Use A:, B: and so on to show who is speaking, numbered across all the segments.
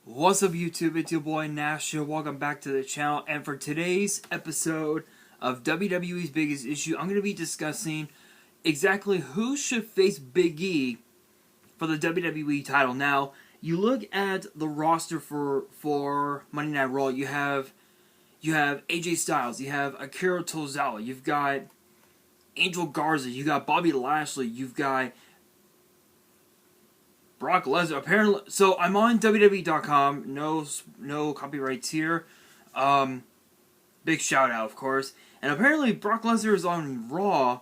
A: What's up YouTube, it's your boy Nash here, welcome back to the channel, and for today's episode of WWE's Biggest Issue, I'm going to be discussing exactly who should face Big E for the WWE title. Now, you look at the roster for Monday Night Raw, you have AJ Styles, you have Akira Tozawa, you've got Angel Garza, you got Bobby Lashley, you've got Brock Lesnar, apparently. So I'm on WWE.com. No copyrights here. Big shout out, of course. And apparently Brock Lesnar is on Raw.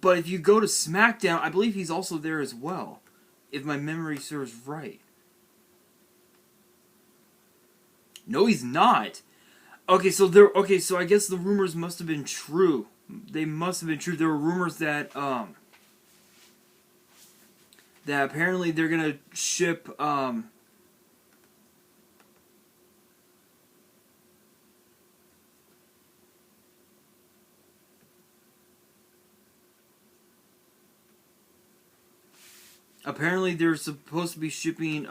A: But if you go to SmackDown, I believe he's also there as well, if my memory serves right. No, he's not. Okay, so I guess the rumors must have been true. They must have been true. There were rumors that that apparently they're gonna ship apparently they're supposed to be shipping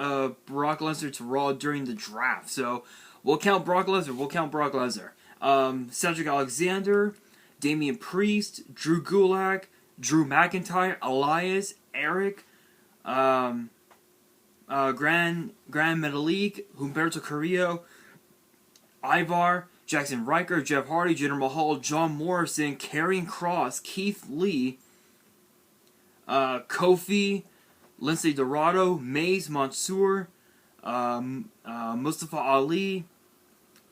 A: Brock Lesnar to Raw during the draft. So we'll count Brock Lesnar. Cedric Alexander, Damien Priest, Drew McIntyre, Elias, Eric, Grand Metalik, Humberto Carrillo, Ivar, Jackson Riker, Jeff Hardy, Jinder Mahal, John Morrison, Karrion Kross, Keith Lee, Kofi, Lindsay Dorado, Maze, Mansoor, Mustafa Ali,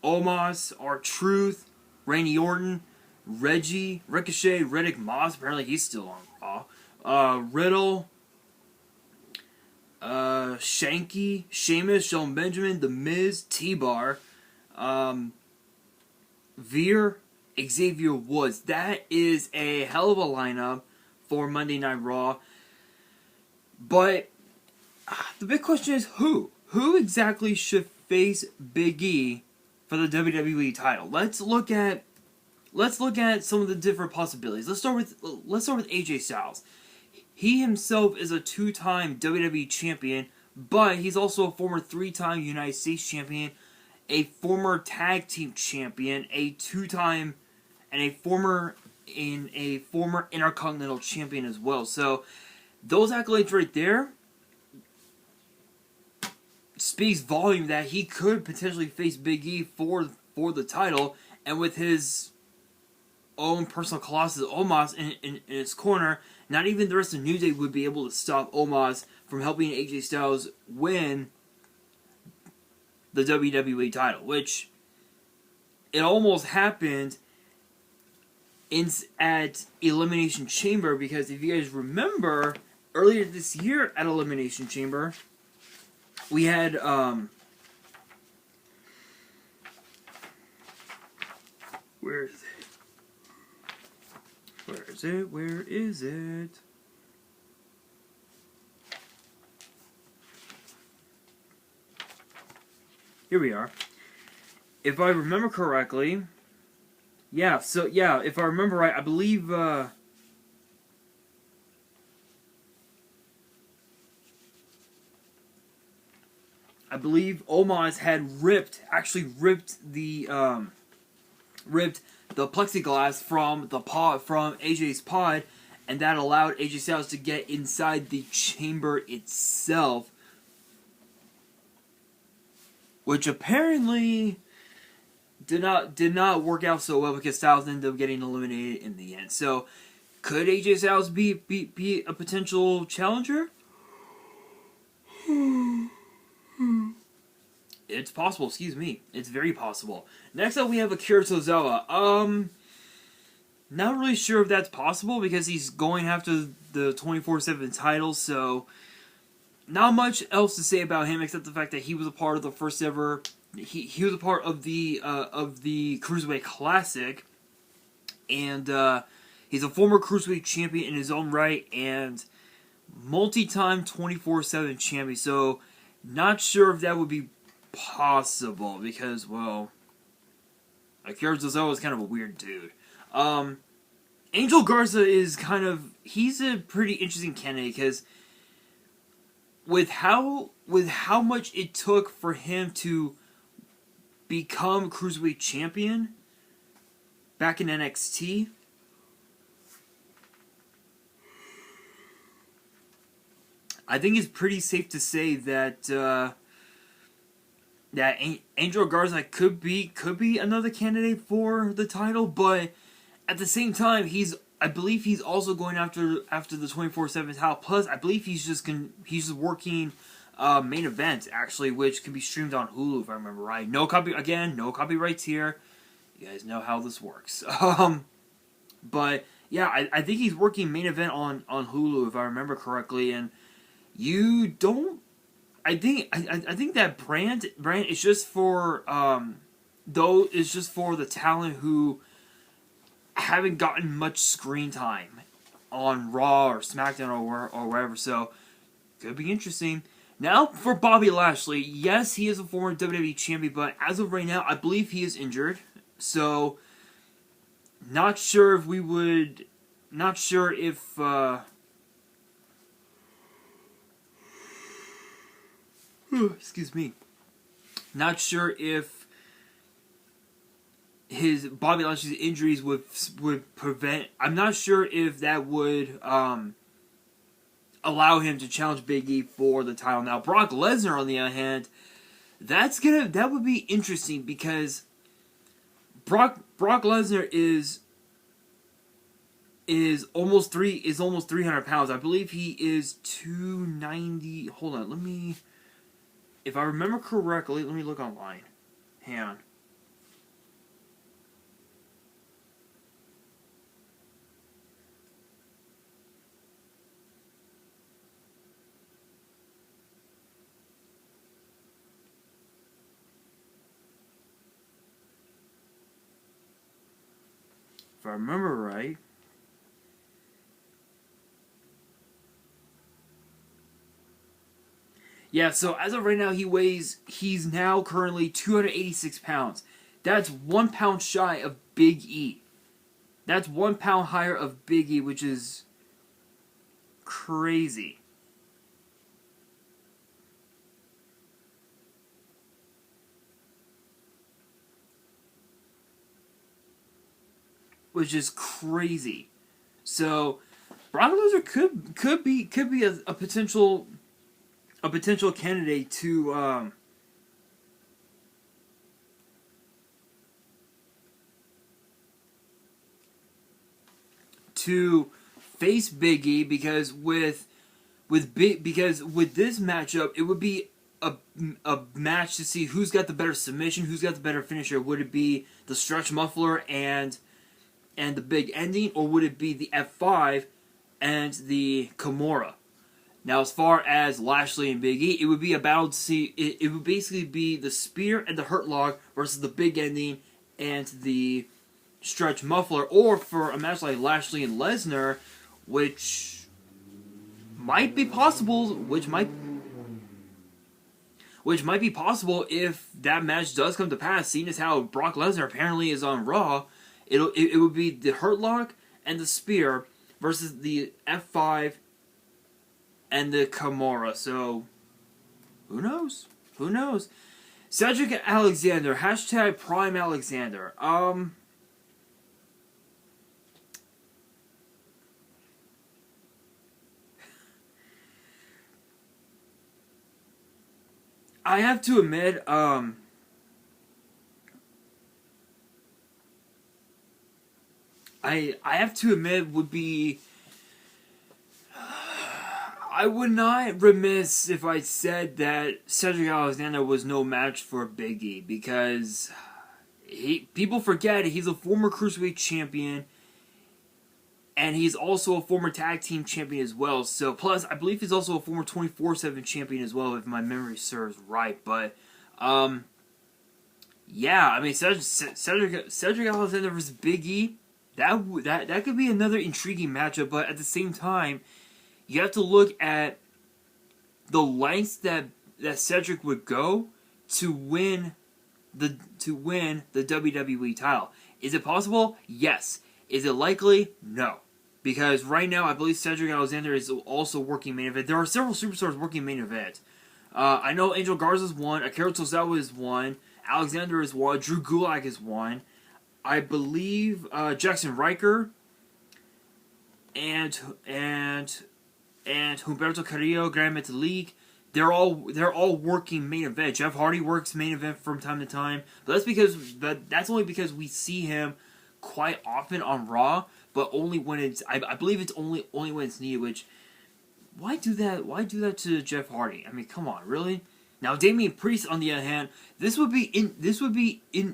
A: Omos, R-Truth, Randy Orton, Reggie, Ricochet, Riddick Moss, apparently he's still on Raw, Riddle, Shanky, Sheamus, Shelton Benjamin, The Miz, T-Bar, Veer, Xavier Woods. That is a hell of a lineup for Monday Night Raw. But the big question is who? Who exactly should face Big E for the WWE title? Let's look at some of the different possibilities. Let's start with AJ Styles. He himself is a two-time WWE Champion, but he's also a former three-time United States Champion, a former Tag Team Champion, a two-time, and a former Intercontinental Champion as well. So those accolades right there speaks volume that he could potentially face Big E for the title, and with his own personal colossus Omos in his corner, not even the rest of New Day would be able to stop Omos from helping AJ Styles win the WWE title, which it almost happened at Elimination Chamber, because if you guys remember, earlier this year at Elimination Chamber, we had where is it? Here we are. If I remember correctly, if I remember right, I believe Omos had ripped the plexiglass from AJ's pod, and that allowed AJ Styles to get inside the chamber itself, which apparently did not work out so well, because Styles ended up getting eliminated in the end. So could AJ Styles be a potential challenger? It's possible, excuse me. It's very possible. Next up, we have Akira Tozawa. Not really sure if that's possible, because he's going after the 24/7 title, so not much else to say about him except the fact that he was a part of the first ever. He was a part of the Cruiserweight Classic, and he's a former Cruiserweight champion in his own right, and multi-time 24/7 champion. So not sure if that would be possible, because, well, Akira Tozawa is kind of a weird dude. Angel Garza is he's a pretty interesting candidate, because with how much it took for him to become Cruiserweight Champion back in NXT, I think it's pretty safe to say that that Angel Garza could be another candidate for the title, but at the same time, I believe he's also going after the 24/7 title. Plus, I believe he's just working main event actually, which can be streamed on Hulu if I remember right. No copyrights here. You guys know how this works. But yeah, I think he's working main event on Hulu if I remember correctly, and you don't. I think that brand is just for it's just for the talent who haven't gotten much screen time on Raw or SmackDown or wherever. So could be interesting. Now for Bobby Lashley, yes, he is a former WWE Champion, but as of right now, I believe he is injured. So not sure if excuse me. Not sure if his Bobby Lashley's injuries would prevent. I'm not sure if that would allow him to challenge Big E for the title. Now Brock Lesnar, on the other hand, that would be interesting because Brock Lesnar is almost 300 pounds. I believe he is 290. Hold on, if I remember correctly, let me look online. Hang on. If I remember right, yeah, so as of right now, he's now currently 286 pounds. That's 1 pound shy of Big E. That's 1 pound higher of Big E, which is crazy. So Brock Lesnar could be a potential candidate to face Big E because with this matchup it would be a match to see who's got the better submission, who's got the better finisher. Would it be the stretch muffler and the big ending, or would it be the F5 and the Kimura? Now, as far as Lashley and Big E, it would be a battle to see. It would basically be the spear and the hurt lock versus the big ending and the stretch muffler. Or for a match like Lashley and Lesnar, which might be possible, which might be possible if that match does come to pass. Seeing as how Brock Lesnar apparently is on Raw, it would be the hurt lock and the spear versus the F5 and the Kimura. So, who knows? Who knows? Cedric Alexander, hashtag Prime Alexander. I have to admit, would be. I would not remiss if I said that Cedric Alexander was no match for Big E because people forget he's a former Cruiserweight Champion and he's also a former Tag Team Champion as well. So, plus, I believe he's also a former 24/7 Champion as well, if my memory serves right. But, yeah, I mean, Cedric Alexander versus Big E, that could be another intriguing matchup. But at the same time, you have to look at the lengths that Cedric would go to win the WWE title. Is it possible? Yes. Is it likely? No. Because right now, I believe Cedric Alexander is also working main event. There are several superstars working main event. I know Angel Garza's one, Akira Tozawa is one, Alexander is one, Drew Gulak is one. I believe Jackson Riker and Humberto Carrillo, Grand Metalik, they're all working main event. Jeff Hardy works main event from time to time, but that's only because we see him quite often on Raw, but only when it's I believe it's only when it's needed. Which why do that? Why do that to Jeff Hardy? I mean, come on, really? Now Damien Priest, on the other hand, this would be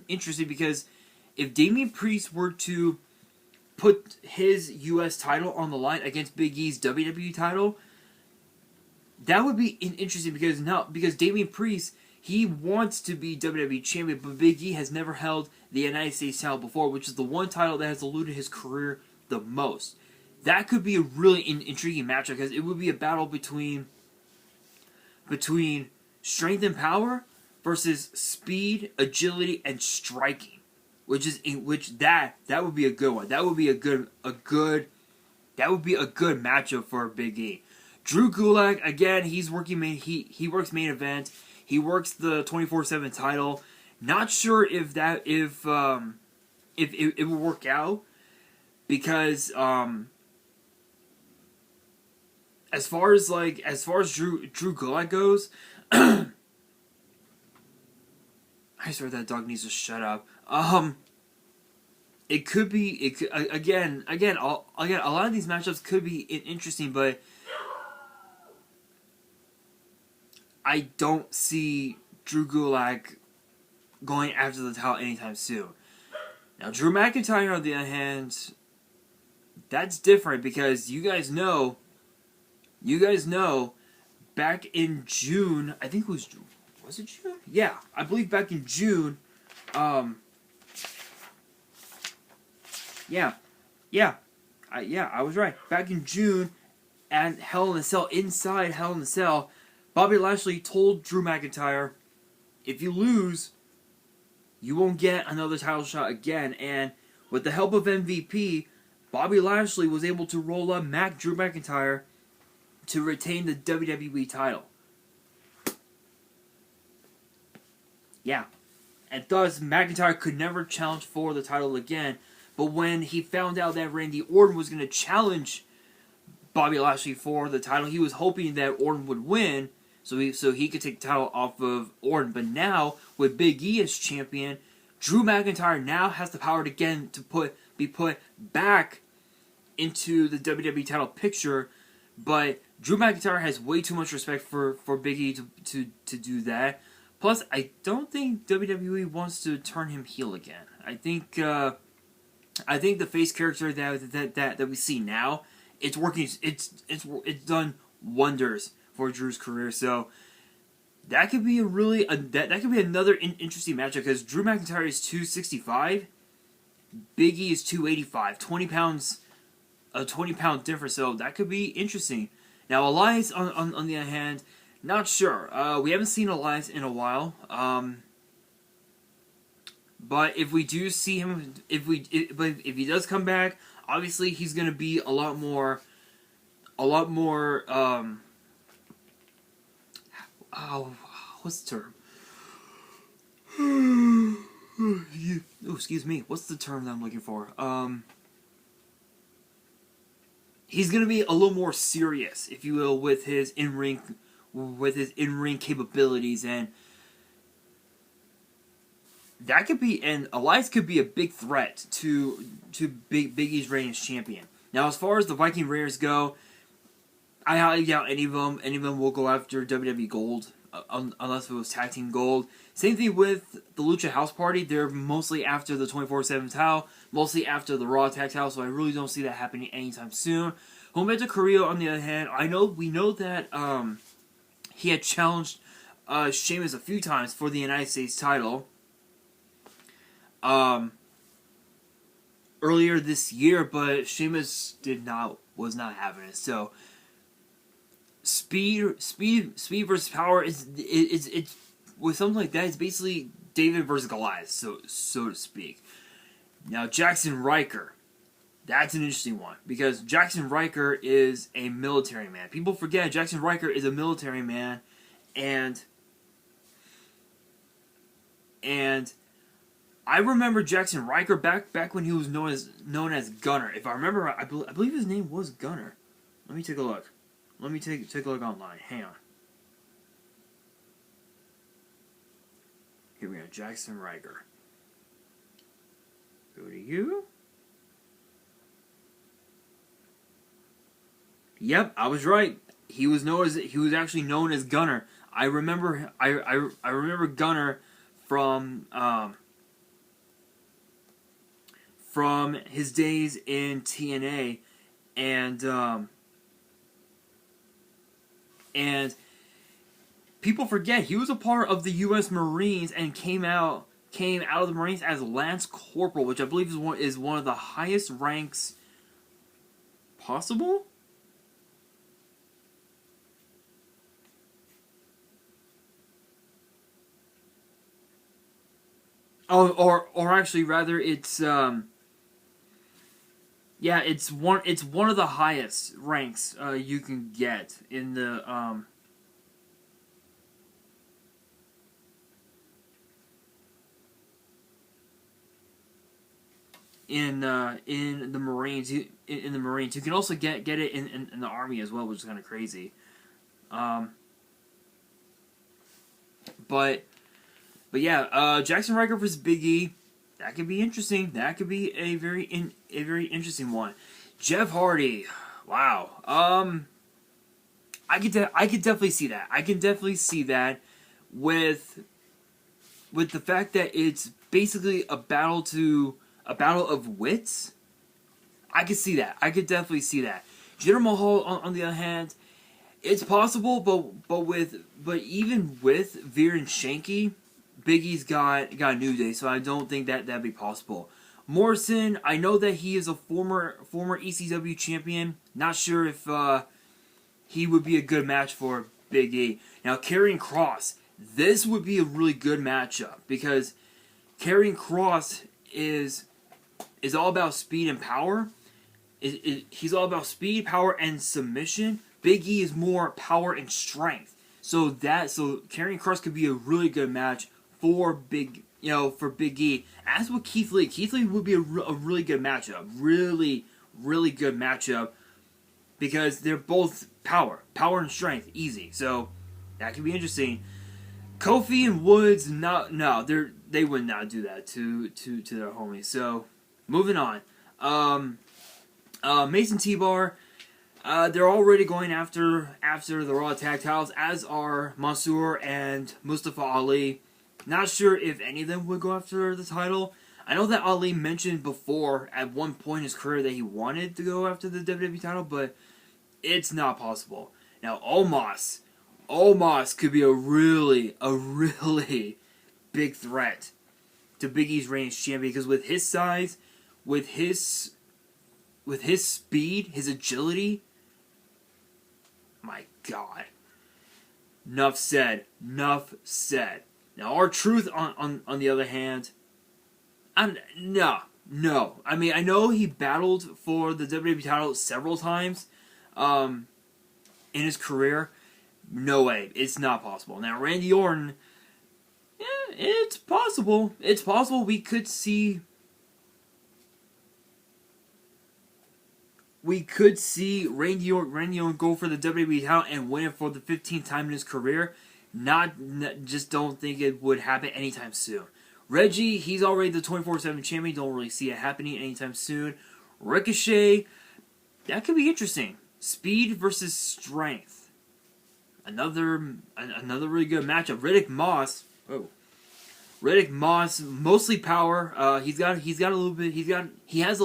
A: interesting because if Damien Priest were to put his U.S. title on the line against Big E's WWE title, that would be interesting because Damien Priest, he wants to be WWE Champion, but Big E has never held the United States title before, which is the one title that has eluded his career the most. That could be a really intriguing matchup because it would be a battle between strength and power versus speed, agility, and striking. That would be a good one. That would be a good matchup for Big E. Drew Gulak, again, he works main event. He works the 24/7 title. Not sure if it will work out because as far as Drew Gulak goes, I swear that dog needs to shut up. It could be again. A lot of these matchups could be interesting, but I don't see Drew Gulak going after the title anytime soon. Now, Drew McIntyre, on the other hand, that's different because you guys know, back in June, I think was it June? Yeah, I believe back in June, I was right. Back in June, at Hell in a Cell, inside Hell in a Cell, Bobby Lashley told Drew McIntyre, if you lose, you won't get another title shot again. And with the help of MVP, Bobby Lashley was able to roll up Drew McIntyre to retain the WWE title. Yeah. And thus, McIntyre could never challenge for the title again. But when he found out that Randy Orton was going to challenge Bobby Lashley for the title, he was hoping that Orton would win, so he could take the title off of Orton. But now, with Big E as champion, Drew McIntyre now has the power again to be put back into the WWE title picture. But Drew McIntyre has way too much respect for Big E to do that. Plus, I don't think WWE wants to turn him heel again. I think the face character that we see now, it's working. It's done wonders for Drew's career. So that could be that could be another interesting matchup because Drew McIntyre is 265, Big E is 285, 20 pounds, a 20-pound difference. So that could be interesting. Now Elias on the other hand, not sure. We haven't seen Elias in a while. But if we do see him, if he does come back, obviously he's gonna be a lot more. What's the term? Excuse me. What's the term that I'm looking for? He's gonna be a little more serious, if you will, with his in-ring capabilities, and that could be, and Elias could be a big threat to Big E's reign as champion. Now, as far as the Viking Raiders go, I highly doubt any of them will go after WWE Gold, unless it was Tag Team Gold. Same thing with the Lucha House Party. They're mostly after the 24/7 title, mostly after the Raw Tag title, so I really don't see that happening anytime soon. Humberto Carrillo, on the other hand, we know that he had challenged Sheamus a few times for the United States title earlier this year, but Sheamus was not having it. So speed versus power it's with something like that, it's basically David versus Goliath, so to speak. Now Jackson Riker, That's an interesting one because Jackson Riker is a military man. People forget Jackson Riker is a military man, and I remember Jackson Riker back when he was known as Gunner. If I remember, I believe his name was Gunner. Let me take a look. Let me take a look online. Hang on. Here we go. Jackson Riker. Go to you. Yep, I was right. He was actually known as Gunner. I remember Gunner from his days in TNA, and people forget he was a part of the U.S. Marines and came out of the Marines as Lance Corporal, which I believe is one of the highest ranks possible. Oh, or actually, rather, it's yeah, it's one of the highest ranks you can get in the in the Marines. In the Marines, you can also get it in the Army as well, which is kind of crazy. But yeah, Jackson Riker versus Big E, that could be interesting. That could be a very interesting one. Jeff Hardy, wow. I could definitely see that. I can definitely see that with the fact that it's basically a battle of wits. I could see that. I could definitely see that. Jinder Mahal, on the other hand, it's possible, but even with Veer and Shanky, Big E's got New Day, so I don't think that'd be possible. Morrison, I know that he is a former ECW champion. Not sure if he would be a good match for Big E. Now, Karrion Kross, this would be a really good matchup because Karrion Kross is all about speed and power. He's all about speed, power, and submission. Big E is more power and strength. So Karrion Kross could be a really good match for Big E. As with Keith Lee would be a really good matchup. Really, really good matchup because they're both power and strength, easy. So that could be interesting. Kofi and Woods, they would not do that to their homies. So moving on. Mason T-Bar, they're already going after the Raw Tag Titles, as are Mansoor and Mustafa Ali. Not sure if any of them would go after the title. I know that Ali mentioned before at one point in his career that he wanted to go after the WWE title, but it's not possible. Now, Omos could be a really big threat to Big E's reign as champion because with his size, with his speed, his agility, my God. Enough said. Now, R-Truth, on the other hand, no. I mean, I know he battled for the WWE title several times in his career. No way. It's not possible. Now, Randy Orton, yeah, it's possible. It's possible we could see Randy Orton go for the WWE title and win it for the 15th time in his career. Just don't think it would happen anytime soon. Reggie, he's already the 24/7 champion. Don't really see it happening anytime soon. Ricochet, that could be interesting. Speed versus strength. Another really good matchup. Riddick Moss, mostly power. He has a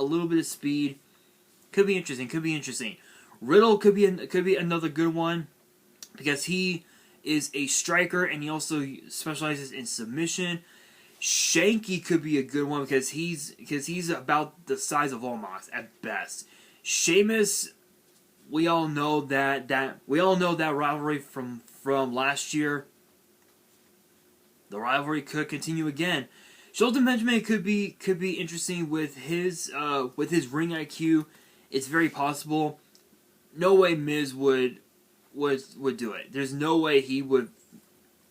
A: little bit of speed. Could be interesting. Riddle could be another good one because he is a striker and he also specializes in submission. Shanky could be a good one because he's about the size of Omos at best. Sheamus, we all know that rivalry from last year. The rivalry could continue again. Shelton Benjamin could be interesting with his ring IQ. It's very possible. No way Miz would do it. There's no way he would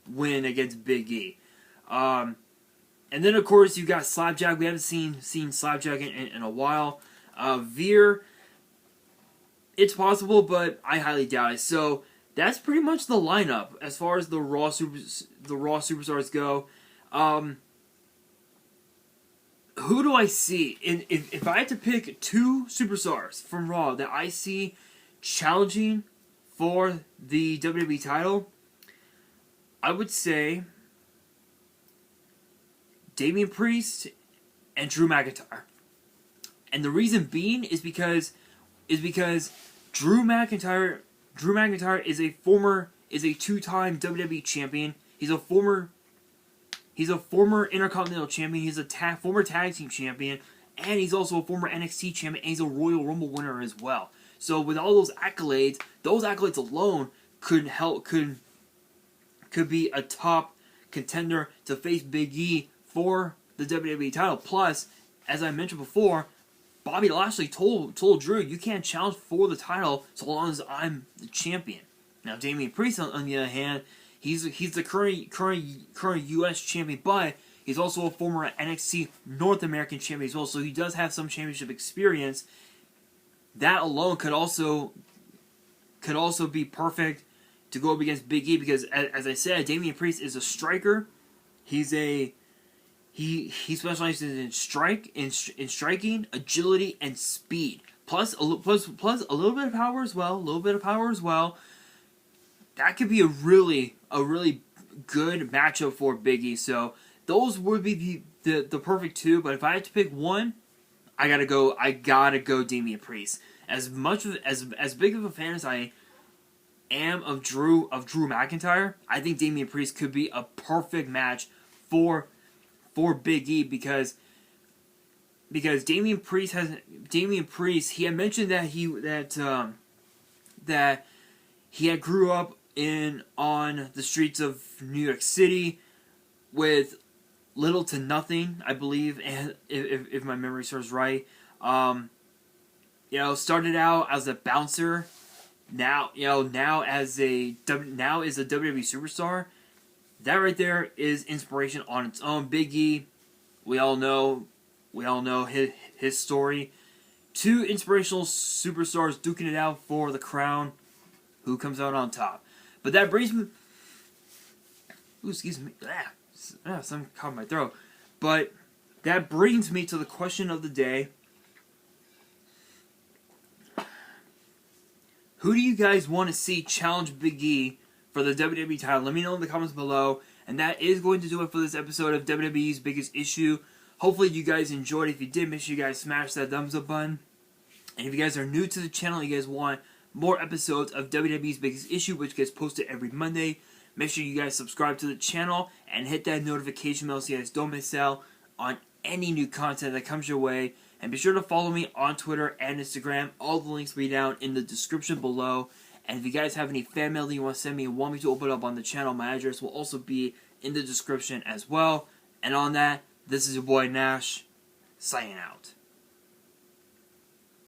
A: win against Big E. And then of course you got Slapjack. We haven't seen Slapjack in a while. Veer, it's possible, but I highly doubt it. So that's pretty much the lineup as far as the Raw superstars go. Who do I see? If I had to pick 2 superstars from Raw that I see challenging for the WWE title, I would say Damien Priest and Drew McIntyre. And the reason being is because Drew McIntyre is a 2-time WWE champion. He's a former Intercontinental champion. He's a former tag team champion, and he's also a former NXT champion. And he's a Royal Rumble winner as well. So with all those accolades alone could be a top contender to face Big E for the WWE title. Plus, as I mentioned before, Bobby Lashley told Drew, you can't challenge for the title so long as I'm the champion. Now, Damien Priest, on the other hand, he's the current U.S. champion, but he's also a former NXT North American champion as well, so he does have some championship experience. That alone could also be perfect to go up against Big E because, as I said, Damien Priest is a striker. He specializes in striking, agility, and speed. Plus a little bit of power as well. That could be a really good matchup for Big E. So those would be the perfect 2. But if I had to pick one, I gotta go Damien Priest. As big of a fan as I am of Drew McIntyre, I think Damien Priest could be a perfect match for Big E because Damien Priest he had mentioned that he had grew up on the streets of New York City with little to nothing, I believe, and if my memory serves right. Started out as a bouncer. Now is a WWE superstar. That right there is inspiration on its own. Big E, we all know his story. 2 inspirational superstars duking it out for the crown. Who comes out on top? But that brings me. Ooh, excuse me. Something caught in my throat. But that brings me to the question of the day. Who do you guys want to see challenge Big E for the WWE title? Let me know in the comments below. And that is going to do it for this episode of WWE's Biggest Issue. Hopefully you guys enjoyed. If you did, make sure you guys smash that thumbs up button. And if you guys are new to the channel, you guys want more episodes of WWE's Biggest Issue, which gets posted every Monday, make sure you guys subscribe to the channel and hit that notification bell so you guys don't miss out on any new content that comes your way. And be sure to follow me on Twitter and Instagram. All the links will be down in the description below. And if you guys have any fan mail that you want to send me and want me to open up on the channel, my address will also be in the description as well. And on that, this is your boy Nash, signing out.